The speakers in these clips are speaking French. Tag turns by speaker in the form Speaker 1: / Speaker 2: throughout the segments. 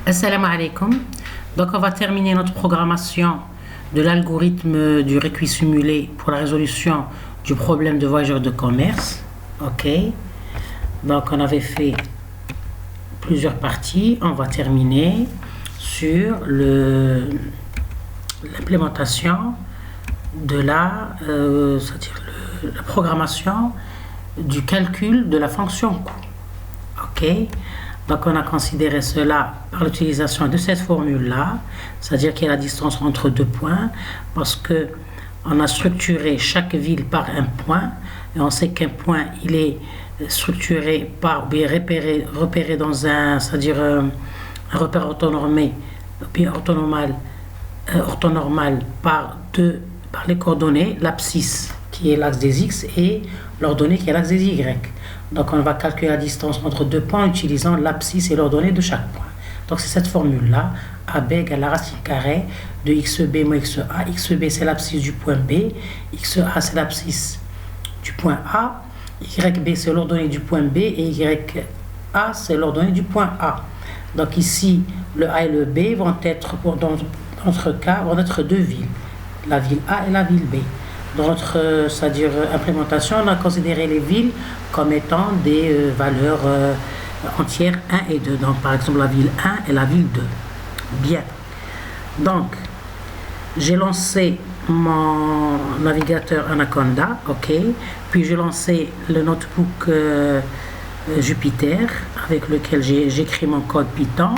Speaker 1: Assalamu alaikum. Donc on va terminer notre programmation de l'algorithme du récuit simulé pour la résolution du problème de voyageurs de commerce. Ok. Donc on avait fait plusieurs parties. On va terminer sur l'implémentation de c'est-à-dire la programmation du calcul de la fonction coût. Ok. Donc on a considéré cela par l'utilisation de cette formule-là, c'est-à-dire qu'il y a la distance entre deux points, parce que on a structuré chaque ville par un point, et on sait qu'un point il est structuré par, bien repéré dans c'est-à-dire un repère orthonormé, bien orthonormal par les coordonnées, l'abscisse qui est l'axe des x et l'ordonnée qui est l'axe des y. Donc on va calculer la distance entre deux points en utilisant l'abscisse et l'ordonnée de chaque point. Donc c'est cette formule-là, AB égale la racine carrée de xb moins xa. Xb c'est l'abscisse du point B, xa c'est l'abscisse du point A, yb c'est l'ordonnée du point B et ya c'est l'ordonnée du point A. Donc ici, le A et le B vont être, dans notre cas, vont être deux villes, la ville A et la ville B. Dans notre c'est-à-dire implémentation, on a considéré les villes comme étant des valeurs entières 1 et 2. Donc par exemple la ville 1 et la ville 2. Bien. Donc j'ai lancé mon navigateur Anaconda, ok. Puis j'ai lancé le notebook Jupyter avec lequel j'écris mon code Python,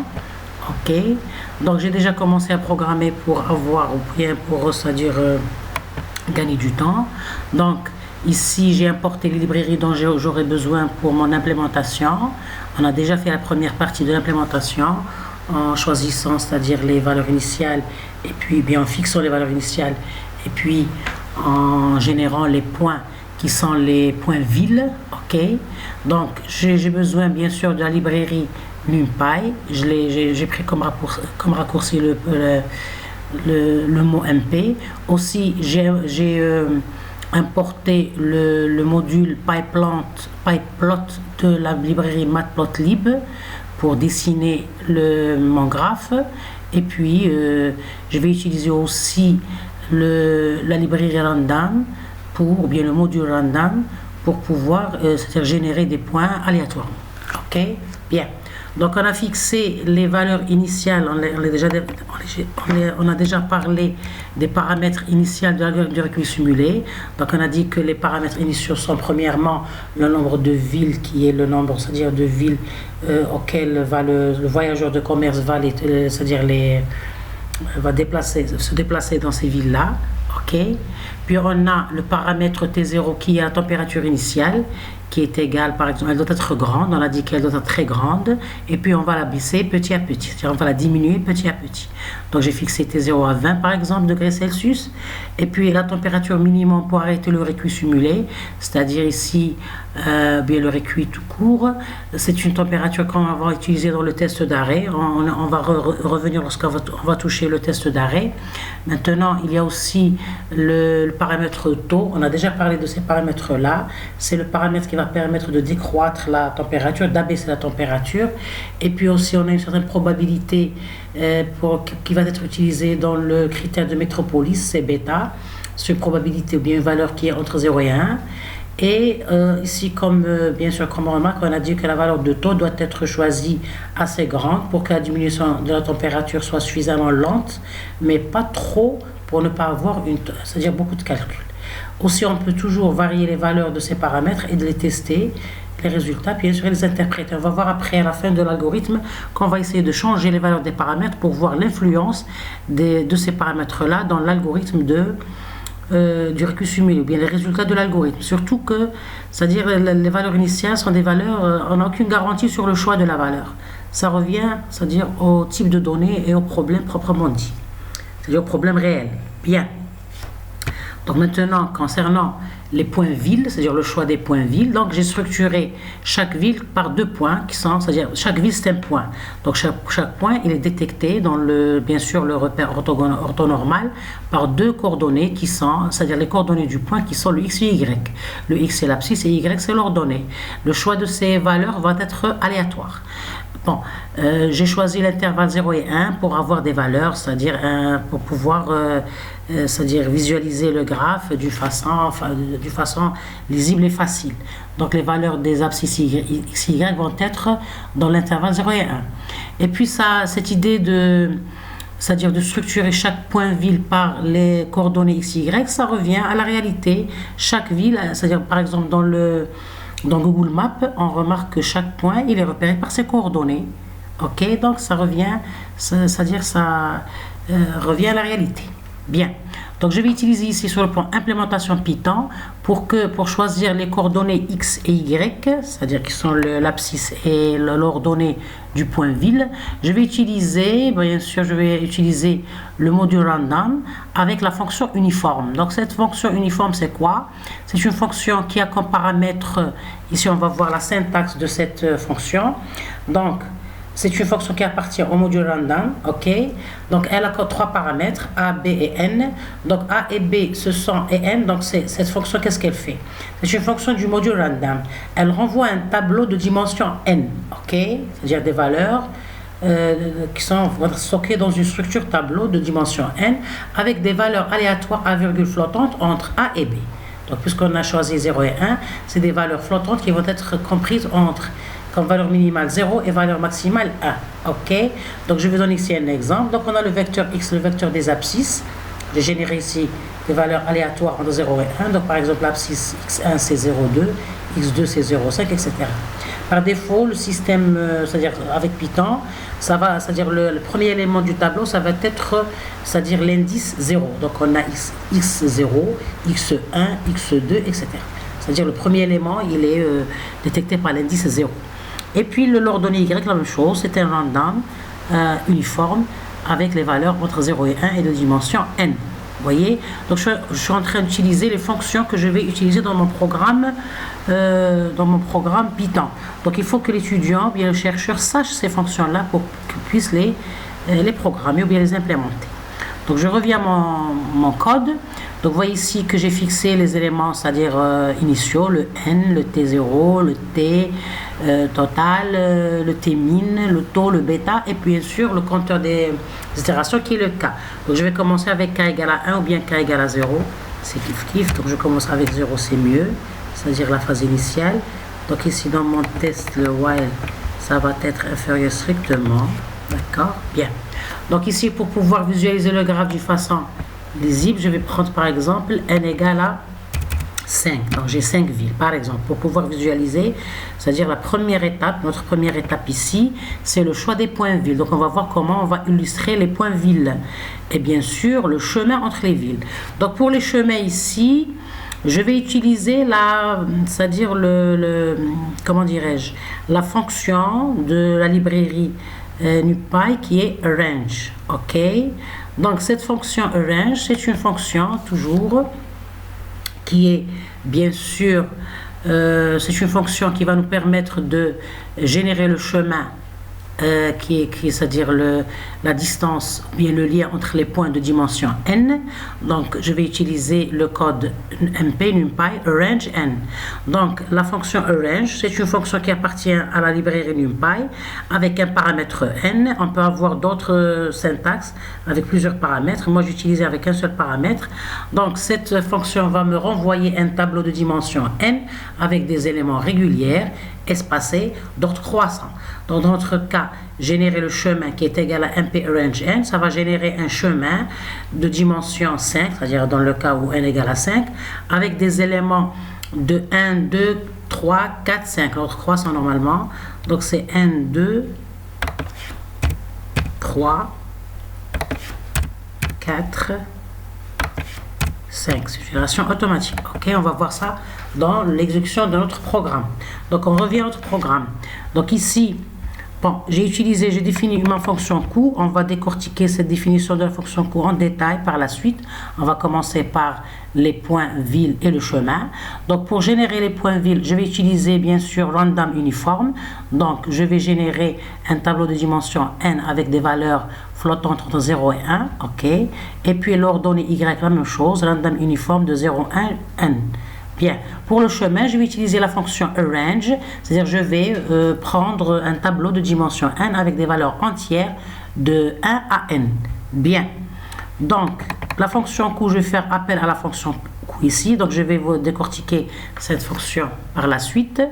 Speaker 1: ok. Donc j'ai déjà commencé à programmer pour avoir ou bien pour c'est-à-dire gagner du temps. Donc ici j'ai importé les librairies dont j'aurai besoin pour mon implémentation. On a déjà fait la première partie de l'implémentation en choisissant c'est-à-dire les valeurs initiales et puis bien en fixant les valeurs initiales et puis en générant les points qui sont les points villes, ok. Donc j'ai besoin bien sûr de la librairie NumPy. J'ai pris comme raccourci le mot MP. Aussi, j'ai importé le module PyPlot de la librairie Matplotlib pour dessiner mon graphe. Et puis, je vais utiliser aussi la librairie Random ou bien le module Random pour pouvoir c'est-à-dire générer des points aléatoirement. Ok, bien. Donc on a fixé les valeurs initiales, on a déjà parlé des paramètres initiaux de l'algorithme du récuit simulé. Donc on a dit que les paramètres initiaux sont premièrement le nombre de villes qui est le nombre, c'est-à-dire de villes auxquelles le voyageur de commerce va se déplacer dans ces villes-là. Ok. Puis on a le paramètre T0 qui est la température initiale, qui est égale, par exemple, elle doit être grande, on a dit qu'elle doit être très grande, et puis on va la baisser petit à petit, c'est-à-dire on va la diminuer petit à petit. Donc j'ai fixé T0 à 20 par exemple degrés Celsius, et puis la température minimum pour arrêter le récuit simulé, c'est-à-dire ici bien le récuit tout court, c'est une température qu'on va utiliser dans le test d'arrêt. On va revenir lorsqu'on va toucher le test d'arrêt. Maintenant il y a aussi le paramètre taux, on a déjà parlé de ces paramètres là, c'est le paramètre qui va permettre de décroître la température, d'abaisser la température, et puis aussi on a une certaine probabilité qui va être utilisée dans le critère de métropolis, c'est bêta, c'est une probabilité ou bien une valeur qui est entre 0 et 1. Et ici, bien sûr, comme on remarque, on a dit que la valeur de taux doit être choisie assez grande pour que la diminution de la température soit suffisamment lente, mais pas trop pour ne pas avoir c'est-à-dire beaucoup de calculs. Aussi, on peut toujours varier les valeurs de ces paramètres et de les tester, les résultats, puis bien sûr les interpréter. On va voir après à la fin de l'algorithme qu'on va essayer de changer les valeurs des paramètres pour voir l'influence de ces paramètres-là dans l'algorithme du récuit simulé, ou bien les résultats de l'algorithme. Surtout que, c'est-à-dire les valeurs initiales sont des valeurs, on n'a aucune garantie sur le choix de la valeur. Ça revient, c'est-à-dire au type de données et au problème proprement dit, c'est-à-dire au problème réel. Bien. Donc maintenant, concernant les points villes, c'est-à-dire le choix des points villes, donc j'ai structuré chaque ville par deux points qui sont, c'est-à-dire chaque ville c'est un point. Donc chaque point il est détecté dans bien sûr le repère orthonormal par deux coordonnées qui sont, c'est-à-dire les coordonnées du point qui sont le x et y. Le x c'est l'abscisse et y c'est l'ordonnée. Le choix de ces valeurs va être aléatoire. Bon, j'ai choisi l'intervalle 0 et 1 pour avoir des valeurs, c'est-à-dire pour pouvoir c'est-à-dire visualiser le graphe d'une façon lisible et facile. Donc les valeurs des abscisses x, y vont être dans l'intervalle 0 et 1. Et puis cette idée c'est-à-dire de structurer chaque point ville par les coordonnées x, y, ça revient à la réalité. Chaque ville, c'est-à-dire par exemple dans Google Maps, on remarque que chaque point, il est repéré par ses coordonnées. Ok, donc ça revient, c'est-à-dire ça revient à la réalité. Bien. Donc je vais utiliser ici sur le plan implémentation Python pour choisir les coordonnées x et y, c'est-à-dire qui sont l'abscisse et l'ordonnée du point ville. Je vais utiliser, bien sûr, le module random avec la fonction uniforme. Donc cette fonction uniforme, c'est quoi? C'est une fonction qui a comme paramètre, ici on va voir la syntaxe de cette fonction. Donc c'est une fonction qui appartient au module random, ok? Donc elle a trois paramètres, A, B et N. Donc A et B, ce sont et N. Donc cette fonction, qu'est-ce qu'elle fait? C'est une fonction du module random. Elle renvoie un tableau de dimension N, ok? C'est-à-dire des valeurs qui sont stockées dans une structure tableau de dimension N avec des valeurs aléatoires à virgule flottante entre A et B. Donc puisqu'on a choisi 0 et 1, c'est des valeurs flottantes qui vont être comprises entre comme valeur minimale 0 et valeur maximale 1. Ok, donc je vais donner ici un exemple. Donc on a le vecteur x, le vecteur des abscisses. J'ai généré ici des valeurs aléatoires entre 0 et 1. Donc par exemple l'abscisse x1 c'est 0,2, x2 c'est 0,5, etc. Par défaut, le système, c'est-à-dire avec Python, ça va, c'est-à-dire le premier élément du tableau, ça va être, c'est-à-dire l'indice 0. Donc on a x0, x1, x2, etc. C'est-à-dire le premier élément, il est détecté par l'indice 0. Et puis l'ordonnée y, la même chose, c'est un random uniforme avec les valeurs entre 0 et 1 et de dimension n. Vous voyez? Donc je suis en train d'utiliser les fonctions que je vais utiliser dans mon programme Python. Donc il faut que l'étudiant, bien le chercheur, sache ces fonctions-là pour qu'il puisse les programmer ou bien les implémenter. Donc je reviens à mon code. Donc vous voyez ici que j'ai fixé les éléments, c'est-à-dire initiaux, le n, le t0, le t total, le t min, le taux, le bêta, et puis bien sûr le compteur des itérations qui est le k. Donc je vais commencer avec k égale à 1 ou bien k égale à 0, c'est kiff. Donc je commence avec 0, c'est mieux, c'est-à-dire la phase initiale. Donc ici dans mon test, le while, ça va être inférieur strictement, d'accord, bien. Donc ici pour pouvoir visualiser le graphe d'une façon lisible, je vais prendre par exemple n égale à 5. Donc j'ai 5 villes par exemple pour pouvoir visualiser, c'est-à-dire la première étape, notre première étape ici, c'est le choix des points villes. Donc on va voir comment on va illustrer les points villes et bien sûr le chemin entre les villes. Donc pour les chemins ici, je vais utiliser c'est-à-dire comment dirais-je, la fonction de la librairie NumPy qui est arrange, ok? Donc cette fonction arrange, c'est une fonction toujours qui est bien sûr, c'est une fonction qui va nous permettre de générer le chemin c'est-à-dire la distance, bien le lien entre les points de dimension n. Donc je vais utiliser le code numpy arrange n. Donc la fonction arrange, c'est une fonction qui appartient à la librairie NumPy avec un paramètre n. On peut avoir d'autres syntaxes avec plusieurs paramètres. Moi j'utilise avec un seul paramètre. Donc cette fonction va me renvoyer un tableau de dimension n avec des éléments réguliers espacés d'ordre croissant. Dans notre cas, générer le chemin qui est égal à np arrange n, ça va générer un chemin de dimension 5, c'est-à-dire dans le cas où n égale à 5, avec des éléments de 1, 2, 3, 4, 5, l'ordre croissant normalement. Donc c'est 1, 2, 3, 4, 5. C'est une génération automatique. Ok, on va voir ça dans l'exécution de notre programme. Donc on revient à notre programme. Donc ici, bon, j'ai défini ma fonction coût. On va décortiquer cette définition de la fonction coût en détail par la suite. On va commencer par les points ville et le chemin. Donc pour générer les points ville, je vais utiliser bien sûr random uniforme. Donc je vais générer un tableau de dimension n avec des valeurs flottantes entre 0 et 1. Ok. Et puis l'ordonnée y, la même chose, random uniforme de 0, 1, n. Bien, pour le chemin, je vais utiliser la fonction arrange, c'est-à-dire je vais prendre un tableau de dimension n avec des valeurs entières de 1 à n. Bien, donc la fonction coût, je vais faire appel à la fonction coût ici, donc je vais vous décortiquer cette fonction par la suite.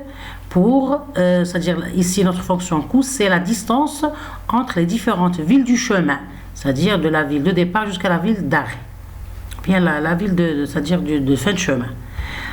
Speaker 1: C'est-à-dire ici notre fonction coût, c'est la distance entre les différentes villes du chemin, c'est-à-dire de la ville de départ jusqu'à la ville d'arrêt, bien la ville c'est-à-dire de fin de chemin.